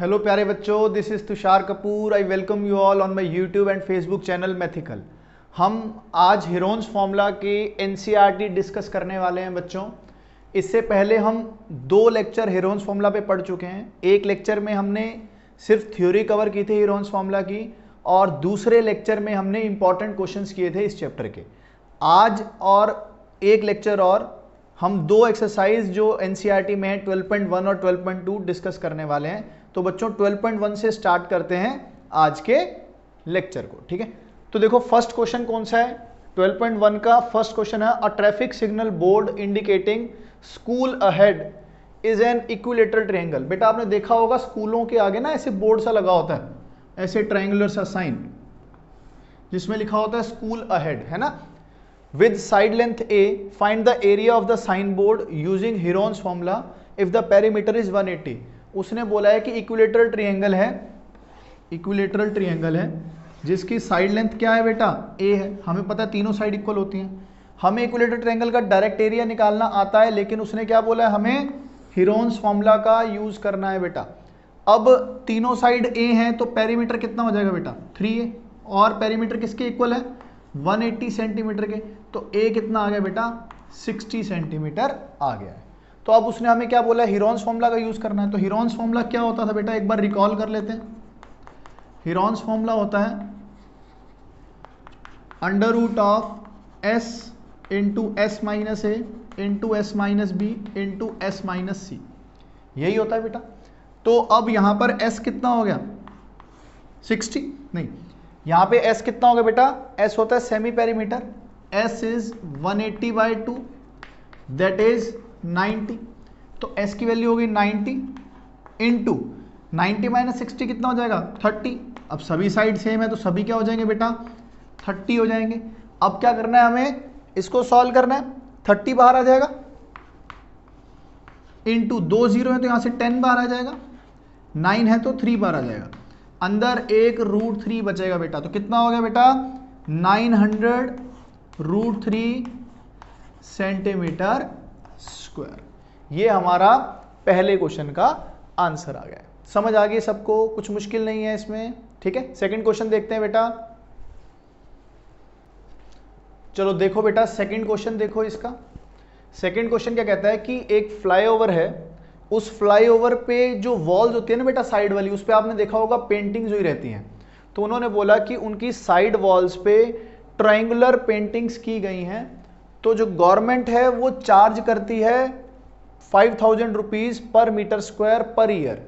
Hello प्यारे बच्चों, this is Tushar Kapoor. I welcome you all on my YouTube and Facebook channel mythical. हम आज Heron's formula के NCERT discuss करने वाले हैं बच्चों। इससे पहले हम 2 लेक्चर हीरोन्स फॉर्मूला पे पढ़ चुके हैं। एक लेक्चर में हमने सिर्फ थ्योरी कवर की थी हीरोन्स फॉर्मूला की, और दूसरे लेक्चर में हमने इंपॉर्टेंट क्वेश्चंस किए थे इस चैप्टर के। आज और एक लेक्चर और हम 2 एक्सरसाइज जो एनसीईआरटी में है 12.1 और 12.2 डिस्कस करने वाले हैं। तो बच्चों 12.1 से स्टार्ट करते हैं आज के लेक्चर को, ठीक है। तो देखो फर्स्ट क्वेश्चन कौन सा है, 12.1 का फर्स्ट क्वेश्चन है, a traffic signal board indicating school ahead is an equilateral triangle. बेटा आपने देखा होगा स्कूलों के आगे ना ऐसे बोर्ड सा लगा होता है, ऐसे ट्रायंगुलर सा साइन जिसमें लिखा होता है स्कूल अहेड, है ना। With side length A, find the area of the signboard using Heron's formula if the perimeter is 180। उसने बोला है कि इक्विलेटरल ट्रायंगल है, इक्विलेटरल ट्रायंगल है जिसकी साइड लेंथ क्या है बेटा, A है। हमें पता है तीनों साइड इक्वल होती हैं। हमें इक्विलेटरल ट्रायंगल का डायरेक्ट एरिया निकालना आता है, लेकिन उसने क्या बोला है, हमें हीरोन्स फॉर्मूला का यूज करना है बेटा। अब तीनों साइड A हैं तो पेरीमीटर कितना हो जाएगा बेटा, 3A, और पेरीमीटर किसके इक्वल है, 180 सेंटीमीटर के। तो A कितना आ गया बेटा, 60 सेंटीमीटर आ गया है। तो अब उसने हमें क्या बोला है, हीरोन्स फॉर्मूला का यूज करना है। तो हीरोन्स फॉर्मूला क्या होता था बेटा, एक बार रिकॉल कर लेते हैं। हीरोन्स फॉर्मूला होता है under root of S into S minus A into S minus B into S minus C, यही होता है बेटा। तो अब यहां पर S कितना हो गया, 60 नहीं, यहां पे S कितना हो गया बेटा, S होता है semi perimeter, S is 180 by 2 that is 90। तो S की वैल्यू होगी 90 इंटू 90 माइनस 60 कितना हो जाएगा, 30। अब सभी साइड सेम है तो सभी क्या हो जाएंगे बेटा, 30 हो जाएंगे। अब क्या करना है, हमें इसको सॉल्व करना है। 30 बाहर आ जाएगा इंटू 2 0 है तो यहां से 10 बाहर आ जाएगा, 9 है तो 3 बाहर आ जाएगा, अंदर एक √3 बचेगा बेटा। तो कितना हो गया बेटा, 900 √3 सेंटीमीटर स्क्वायर। ये हमारा पहले क्वेश्चन का आंसर आ गया है। समझ आ गई सबको, कुछ मुश्किल नहीं है इसमें, ठीक है। सेकंड क्वेश्चन देखते हैं बेटा। चलो देखो बेटा सेकंड क्वेश्चन देखो इसका। सेकंड क्वेश्चन क्या कहता है कि एक फ्लाईओवर है, उस फ्लाईओवर पे जो वॉल्स होती है ना बेटा साइड वाली, उस पे आपने देखा होगा पेंटिंग्स हुई रहती हैं। तो उन्होंने बोला कि उनकी साइड वॉल्स पे ट्रायंगुलर पेंटिंग्स की गई हैं। तो जो गवर्नमेंट है वो चार्ज करती है 5000 rupees per metre square per year.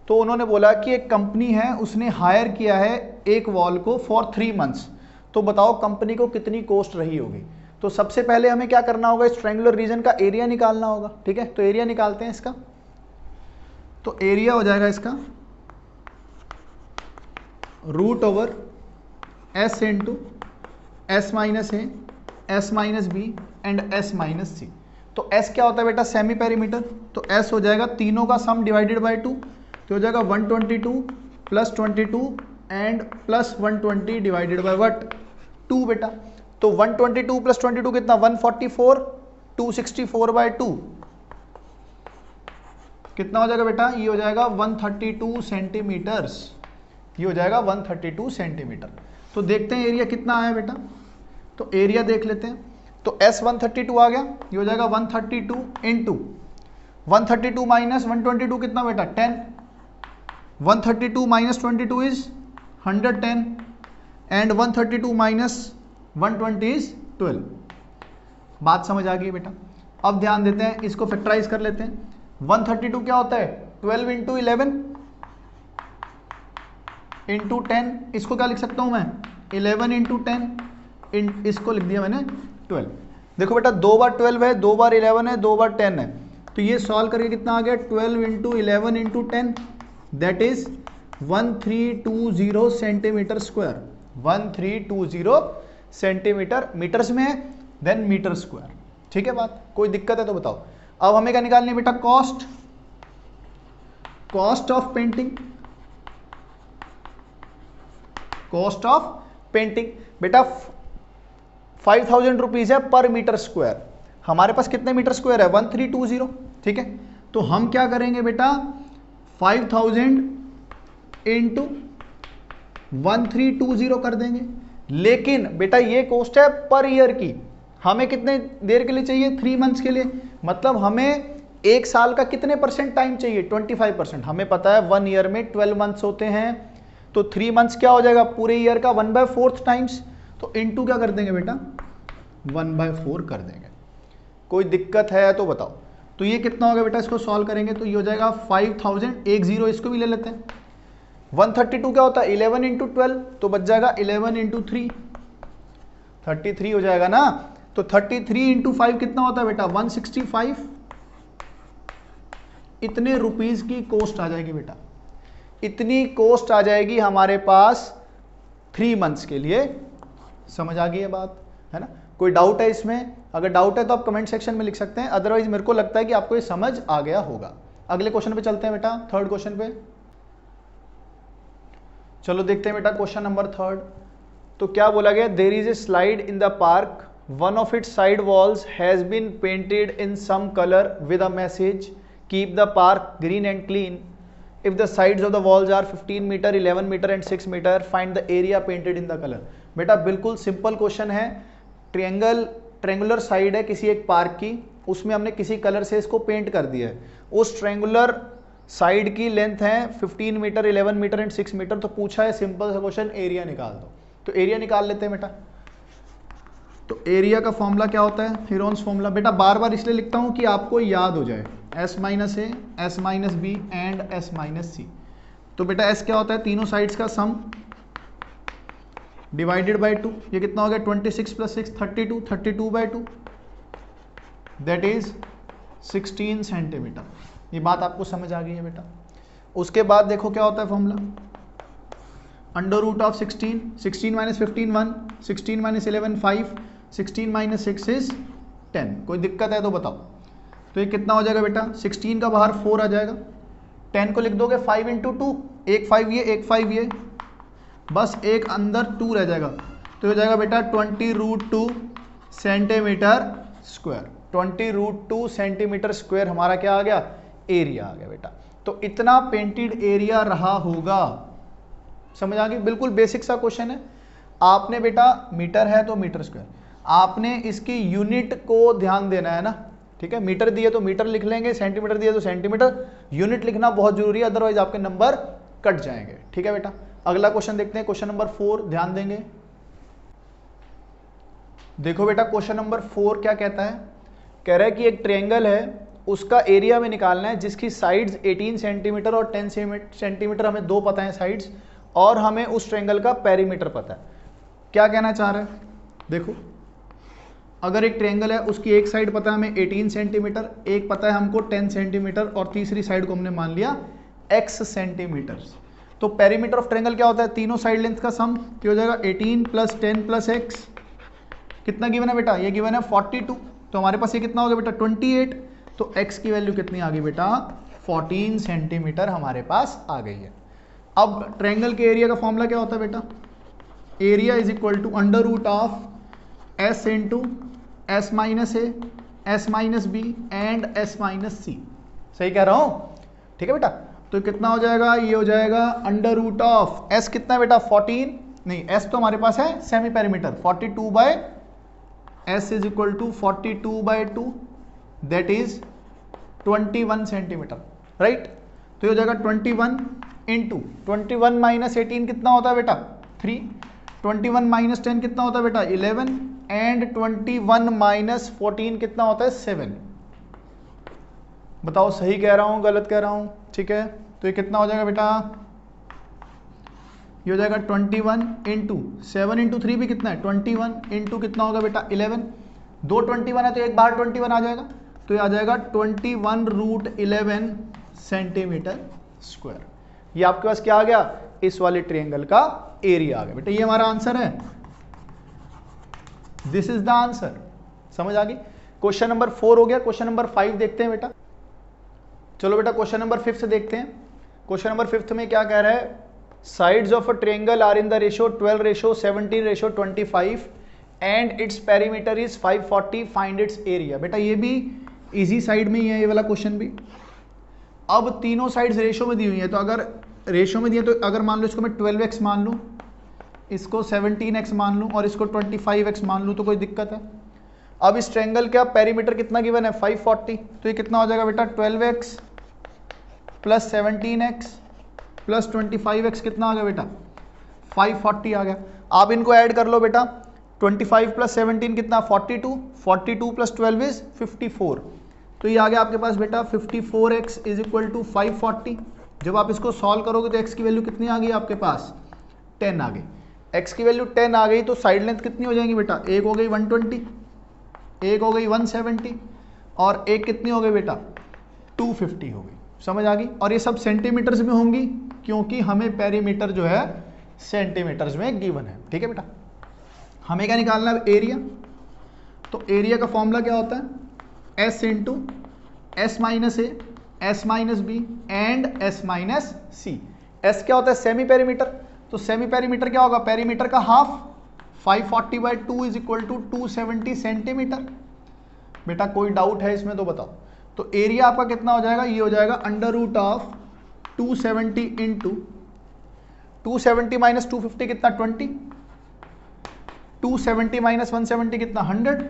तो उन्होंने बोला कि एक कंपनी है, उसने हायर किया है एक वॉल को फॉर 3 मंथ्स। तो बताओ कंपनी को कितनी कॉस्ट रही होगी। तो सबसे पहले हमें क्या करना होगा, इस ट्रायंगुलर रीजन का एरिया निकालना होगा, ठीक है। तो एरिया निकालते हैं इसका। तो एरिया हो जाएगा इसका root over S into S minus A, S minus B and S minus C। तो S क्या होता है बेटा, सेमी पेरीमीटर। तो S हो जाएगा तीनों का सम डिवाइडेड बाय 2, तो हो जाएगा 122 plus 22 and plus 120 divided by what, 2 बेटा। तो 122 प्लस 22 कितना, 144, 264 बाय 2 कितना हो जाएगा बेटा, ये हो जाएगा 132 सेंटीमीटर्स, ये हो जाएगा 132 सेंटीमीटर। तो देखते हैं एरिया कितना आया बेटा। तो एरिया देख लेते हैं। तो S 132 आ गया, ये हो जाएगा 132 इंटू 132 माइनस 122 कितना बेटा, 10। 132 minus 22 is 110 and 132 minus 120 is 12। बात समझ आ गई बेटा। अब ध्यान देते हैं, इसको फैक्टराइज कर लेते हैं। 132 क्या होता है, 12 इंटू 11 इंटू 10। इसको क्या लिख सकता हूं मैं, 11 इंटू 10, इसको लिख दिया मैंने 12। देखो बेटा 2 बार 12 है, 2 बार 11 है, 2 बार 10 है। तो ये सॉल्व करके कितना आ गया, 12 into 11 into 10 that is 1320 centimetre square. 1320 centimetre metres में है, देन मीटर स्क्वायर, ठीक है। बात कोई दिक्कत है तो बताओ। अब हमें क्या निकालनी है बेटा, cost, cost of painting, cost of painting बेटा 5000 रुपीज है पर मीटर स्क्वायर। हमारे पास कितने मीटर स्क्वायर है, 1320, ठीक है। तो हम क्या करेंगे बेटा, 5000 इंटू 1320 कर देंगे। लेकिन बेटा ये कॉस्ट है पर ईयर की, हमें कितने देर के लिए चाहिए? 3 मंथ्स के लिए। मतलब हमें एक साल का कितने % टाइम चाहिए? 25%। हमें पता है 1 ईयर में 12 मंथ्स होते हैं, तो 3 मंथ्स क्या हो जाएगा? पूरे ईयर का 1/4 टाइम्स। तो इंटू क्या कर देंगे बेटा? 1/4 कर देंगे। कोई दिक्कत है तो बताओ। तो ये कितना होगा बेटा? इसको सॉल्व करेंगे तो ये हो जाएगा 5000, 10 इसको भी ले लेते हैं। 132 क्या होता है? 11 इंटू 12, तो बच जाएगा 11 इंटू 3, 33 हो जाएगा ना। तो 33 इंटू 5 कितना होता है बेटा? 165। इतने रुपीस की कॉस्ट आ जाएगी बेटा, इतनी कॉस्ट आ जाएगी हमारे पास 3 मंथ्स के लिए। समझ आ गई है बात, है ना? कोई डाउट है इसमें? अगर डाउट है तो आप कमेंट सेक्शन में लिख सकते हैं, अदरवाइज मेरे को लगता है कि आपको ये समझ आ गया होगा। अगले क्वेश्चन पे चलते हैं बेटा, थर्ड क्वेश्चन पे। चलो देखते हैं बेटा क्वेश्चन नंबर 3। तो क्या बोला गया? There is a slide in the park, one of its side walls has been painted in some colour with a message keep the park green and clean. If the sides of the walls are 15 metre, 11 metre and 6 metre, find the area painted in the colour. बेटा बिल्कुल simple question है। Triangular side है किसी एक park की, उसमें हमने किसी कलर से इसको पेंट कर दिया है। उस ट्रेंगुलर साइड की लेंथ है 15 मीटर, 11 मीटर एंड 6 मीटर। तो पूछा है सिंपल सा क्वेश्चन, एरिया निकाल दो। तो एरिया निकाल लेते हैं बेटा। तो एरिया का फॉर्मूला क्या होता है? Heron's formula. बेटा बार बार इसलिए लिखता हूं कि आपको याद हो जाए, S minus A, S minus B and S minus C. तो बेटा S क्या होता है? तीनों साइड्स का सम डिवाइडेड बाय 2। ये कितना हो गया? 26 प्लस 6 32, 32/2 दैट इज 16 सेंटीमीटर। ये बात आपको समझ आ गई है बेटा। उसके बाद देखो क्या होता है formula, under root of 16, 16 minus 15 1, 16 minus 11 5, 16 minus 6 is 10। कोई दिक्कत है तो बताओ। तो ये कितना हो जाएगा बेटा? 16 का बाहर 4 आ जाएगा, 10 को लिख दोगे 5 इंटू 2, एक 5 ये, एक 5 ये, बस एक अंदर 2 रह जाएगा। तो हो जाएगा बेटा 20√2 सेंटीमीटर स्क्वायर। 20√2 सेंटीमीटर स्क्वायर हमारा क्या आ गया? एरिया आ गया बेटा। तो इतना पेंटेड एरिया रहा होगा। समझ आ गई? बिल्कुल बेसिक सा क्वेश्चन है। आपने बेटा मीटर है तो मीटर स्क्वायर, आपने इसकी यूनिट को ध्यान देना है ना, ठीक है? मीटर दिए तो मीटर लिख लेंगे, सेंटीमीटर दिए तो सेंटीमीटर, यूनिट लिखना बहुत जरूरी है, अदरवाइज आपके नंबर कट जाएंगे। ठीक है बेटा, अगला क्वेश्चन देखते हैं, क्वेश्चन नंबर 4, ध्यान देंगे। देखो बेटा क्वेश्चन नंबर 4 क्या कहता है? कह रहा है कि एक ट्रायंगल है, उसका एरिया में निकालना है जिसकी साइड्स 18 सेंटीमीटर और 10 सेंटीमीटर, हमें दो पता है साइड्स, और हमें उस ट्रायंगल का पेरीमीटर पता है। क्या कहना चाह रहा है? देखो अगर एक ट्रायंगल है, उसकी एक साइड पता है हमें 18 सेंटीमीटर, एक पता है हमको 10 सेंटीमीटर, और तीसरी साइड को हमने मान लिया x सेंटीमीटर। तो पेरीमीटर ऑफ ट्रायंगल क्या होता है? तीनों साइड लेंथ का सम, क्या हो जाएगा? 18 प्लस 10 प्लस x। कितना गिवन है बेटा? ये गिवन है 42। तो हमारे पास ये कितना हो गया बेटा? 28। तो x की वैल्यू कितनी आ गई बेटा? 14 सेंटीमीटर हमारे पास आ गई है। अब ट्रायंगल के एरिया का फॉर्मूला क्या होता है बेटा? Area is equal to under root of s into S minus A, S minus B and S minus C. सही कह रहा हूं? ठीक है बेटा। तो कितना हो जाएगा? ये हो जाएगा अंडर रूट ऑफ s कितना है बेटा? 14, नहीं s तो हमारे पास है semi perimeter, 42 by s is equal to 42/2 that is 21 centimetre, right? तो ये हो जाएगा 21 इंटू 21 माइनस 18 कितना होता है बेटा? 3। 21 माइनस 10 कितना होता है बेटा? 11 एंड 21 माइनस 14 कितना होता है? 7। बताओ सही कह रहा हूं गलत कह रहा हूं? ठीक है, तो ये कितना हो जाएगा बेटा? ये हो जाएगा 21 इंटू 7 इंटू 3 भी कितना है? 21 इंटू कितना होगा बेटा? 11। दो 21 है तो एक बाहर 21 आ जाएगा, तो ये आ जाएगा 21√11 सेंटीमीटर स्क्वायर। ये आपके पास क्या आ गया? इस वाले ट्रायंगल का एरिया आ गया बेटा। ये हमारा आंसर है, दिस इज द आंसर। समझ आ गई? क्वेश्चन नंबर 4 हो गया। क्वेश्चन नंबर 5 देखते हैं बेटा। चलो बेटा क्वेश्चन नंबर 5 से देखते हैं। क्वेश्चन नंबर 5 में क्या कह रहा है? Sides of a triangle are in the ratio 12:17:25 and its perimeter is 540, find its area. बेटा ये भी इजी साइड में ही है, ये वाला क्वेश्चन भी। अब तीनों साइड्स रेशियो में दी हुई है, तो अगर रेशियो में दिया, तो अगर मान लो इसको मैं 12x मान लूँ, इसको 17x मान लूँ और इसको 25x मान लूँ तो कोई दिक्कत है? अब इस ट्रायंगल का पेरीमीटर कितना गिवन है? 540। तो ये कितना हो जाएगा बेटा? 12x plus 17x plus 25x कितना आ गया बेटा? 540 आ गया। आप इनको ऐड कर लो बेटा, 25 प्लस 17 कितना? 42, 42 प्लस 12 इज 54। तो ये आ गया आपके पास बेटा 54x इज इक्वल टू 540। जब आप इसको सॉल्व करोगे तो x की वैल्यू कितनी आ गई आपके पास? 10 आ गई। x की वैल्यू 10 आ गई तो साइड लेंथ कितनी हो जाएंगी बेटा? एक हो गई 120, एक हो गई 170 और एक कितनी हो गई बेटा? 250 हो गई। समझ आ गई? और ये सब सेंटीमीटर्स में होंगी क्योंकि हमें पेरीमीटर जो है सेंटीमीटर्स में गिवन है। ठीक है बेटा, हमें क्या निकालना है? एरिया। तो एरिया का फॉर्मूला क्या होता है? S into S minus A, S minus B and S minus C. S क्या होता है? Semi perimeter. तो सेमी पेरीमीटर क्या होगा? पेरीमीटर का half. 540/2 is equal to 270 centimetre. बेटा कोई डाउट है इसमें तो बताओ। तो एरिया आपका कितना हो जाएगा? ये हो जाएगा under root of 270 into 270 minus 250 कितना? 20, 270 माइनस 170 कितना? 100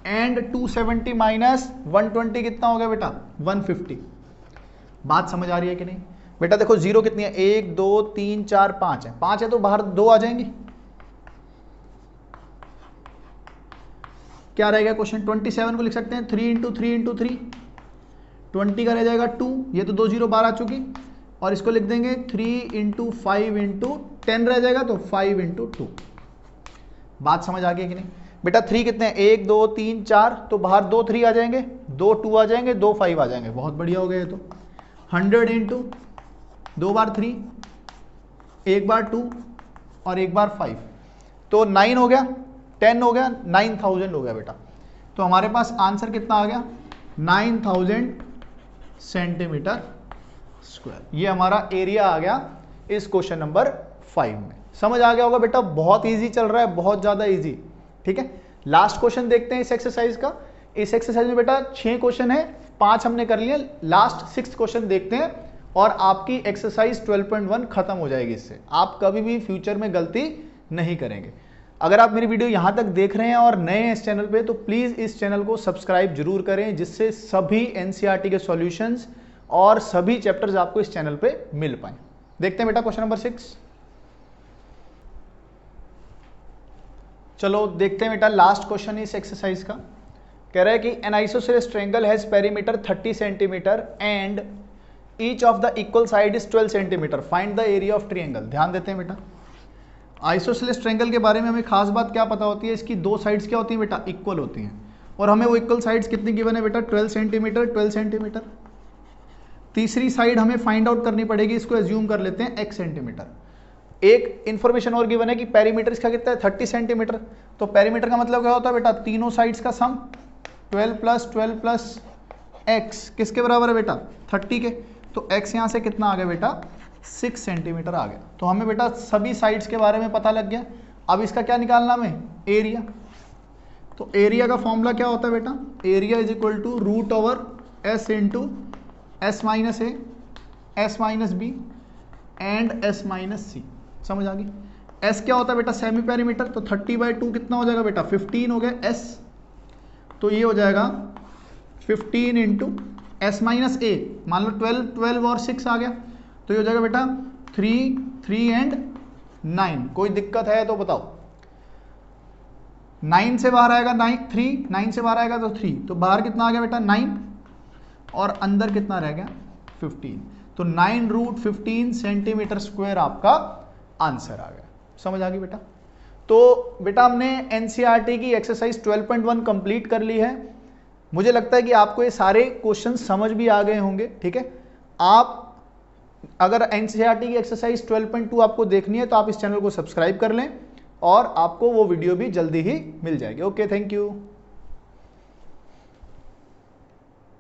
एंड 270 माइनस 120 कितना हो गया बेटा? 150। बात समझ आ रही है कि नहीं बेटा? देखो जीरो कितनी है? 1 2 3 4 5 है। 5 है तो बाहर 2 आ जाएंगी। क्या रहेगा क्वेश्चन? 27 को लिख सकते हैं 3 इंटू 3 इंटू 3, 20 का रह जाएगा 2, ये तो 2 0 बाहर आ चुकी, और इसको लिख देंगे 3 इंटू 5 इंटू 10 रह जाएगा तो 5 इंटू 2। बात समझ आ गई कि नहीं बेटा? 3 कितने हैं? 1 2 3 4, तो बाहर 2 3 आ जाएंगे, 2 2 आ जाएंगे, 2 5 आ जाएंगे। बहुत बढ़िया हो गया ये तो। 100 इंटू 2 बार 3, 1 बार 2 और 1 बार 5, तो 9 हो गया, 10 हो गया, 9000 हो गया बेटा। तो हमारे पास आंसर कितना आ गया? 9000 सेंटीमीटर स्क्वायर। ये हमारा एरिया आ गया इस क्वेश्चन नंबर 5 में। समझ आ गया होगा बेटा? बहुत इजी चल रहा है, बहुत ज्यादा इजी। ठीक है, लास्ट क्वेश्चन देखते हैं इस एक्सरसाइज का। इस एक्सरसाइज में बेटा 6 क्वेश्चन है, 5 हमने कर लिए, लास्ट 6 क्वेश्चन देखते हैं और आपकी एक्सरसाइज 12.1 खत्म हो जाएगी। इससे आप कभी भी फ्यूचर में गलती नहीं करेंगे। अगर आप मेरी वीडियो यहां तक देख रहे हैं और नए हैं इस चैनल पे, तो प्लीज इस चैनल को सब्सक्राइब जरूर करें, जिससे सभी एनसीईआरटी के सॉल्यूशंस और सभी चैप्टर्स आपको इस चैनल पे मिल पाए। देखते हैं बेटा क्वेश्चन नंबर 6। चलो देखते हैं बेटा लास्ट क्वेश्चन इस एक्सरसाइज का। कह रहा है कि N isosceles triangle has perimeter 30 centimetre and each of the equal side is 12 centimetre, find the area of triangle. ध्यान देते हैं बेटा, आइसोसेलेस ट्रायंगल के बारे में हमें खास बात क्या पता होती है? इसकी दो साइड्स क्या होती हैं बेटा? इक्वल होती हैं। और हमें वो इक्वल साइड्स कितनी गिवन है बेटा? 12 सेंटीमीटर, 12 सेंटीमीटर। तीसरी साइड हमें फाइंड आउट करनी पड़ेगी, इसको एज्यूम कर लेते हैं x सेंटीमीटर। एक इंफॉर्मेशन और गिवन है कि पेरीमीटर इसका कितना है? 30 सेंटीमीटर। तो पेरीमीटर का मतलब क्या होता है बेटा? तीनों साइड्स का सम, 12 प्लस x किसके बराबर है बेटा? 30 के। तो x यहाँ से कितना आ गया बेटा? 6 सेंटीमीटर आ गया। तो हमें बेटा सभी साइड्स के बारे में पता लग गया। अब इसका क्या निकालना हमें? एरिया। तो एरिया का फॉर्मूला क्या होता है बेटा? Area is equal to root over S into S minus A, S minus B and S minus C. समझ आ गई? एस क्या होता है बेटा? Semi perimeter. तो 30/2 कितना हो जाएगा बेटा? 15 हो गया एस। तो ये हो जाएगा 15 इंटू एस माइनस ए, मान लो 12 और 6 आ गया, तो ये हो जाएगा बेटा 3 एंड 9। कोई दिक्कत है तो बताओ? 9 से बाहर आएगा 3, 9 से बाहर आएगा तो 3, तो बाहर कितना आ गया बेटा? 9 और अंदर कितना रह गया? 15। तो 9√15 सेंटीमीटर स्क्वायर आपका आंसर आ गया। समझ आ गई बेटा? तो बेटा हमने एनसीईआरटी की एक्सरसाइज 12.1 कंप्लीट कर ली है। मुझे लगता है कि आपको ये सारे क्वेश्चन समझ भी आ गए होंगे। ठीक है, आप अगर एनसीईआरटी की एक्सरसाइज 12.2 आपको देखनी है तो आप इस चैनल को सब्सक्राइब कर लें और आपको वो वीडियो भी जल्दी ही मिल जाएगी। Okay, thank you.